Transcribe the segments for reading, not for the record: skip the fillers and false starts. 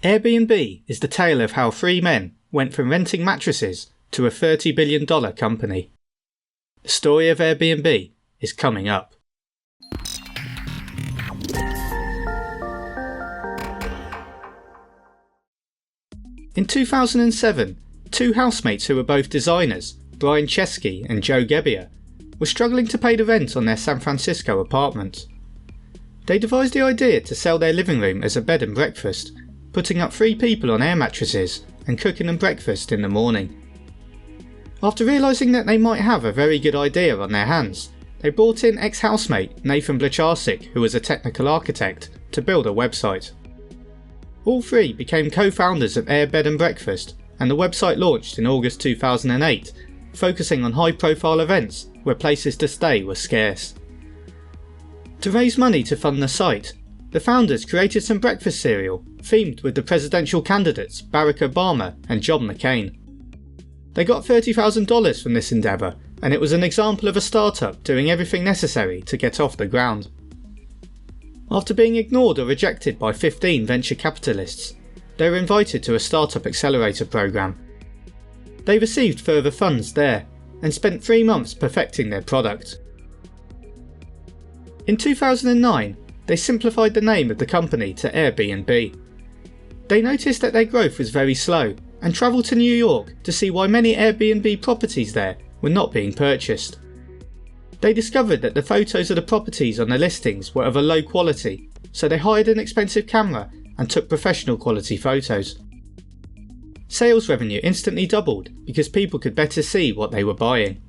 Airbnb is the tale of how three men went from renting mattresses to a $30 billion company. The story of Airbnb is coming up. In 2007, two housemates who were both designers, Brian Chesky and Joe Gebbia, were struggling to pay the rent on their San Francisco apartment. They devised the idea to sell their living room as a bed and breakfast, putting up 3 people on air mattresses and cooking them breakfast in the morning. After realising that they might have a very good idea on their hands, they brought in ex-housemate Nathan Blacharczyk, who was a technical architect, to build a website. All 3 became co-founders of Air Bed and Breakfast, and the website launched in August 2008, focusing on high-profile events where places to stay were scarce. To raise money to fund the site, the founders created some breakfast cereal themed with the presidential candidates Barack Obama and John McCain. They got $30,000 from this endeavour, and it was an example of a startup doing everything necessary to get off the ground. After being ignored or rejected by 15 venture capitalists, they were invited to a startup accelerator program. They received further funds there, and spent 3 months perfecting their product. In 2009, they simplified the name of the company to Airbnb. They noticed that their growth was very slow and travelled to New York to see why many Airbnb properties there were not being purchased. They discovered that the photos of the properties on the listings were of a low quality, so they hired an expensive camera and took professional quality photos. Sales revenue instantly doubled because people could better see what they were buying.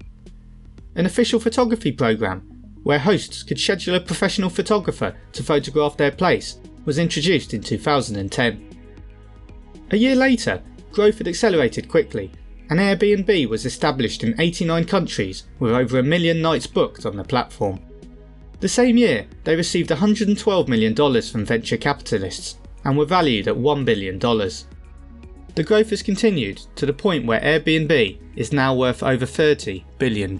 An official photography program, where hosts could schedule a professional photographer to photograph their place, was introduced in 2010. A year later, growth had accelerated quickly, and Airbnb was established in 89 countries with over 1 million nights booked on the platform. The same year, they received $112 million from venture capitalists and were valued at $1 billion. The growth has continued to the point where Airbnb is now worth over $30 billion.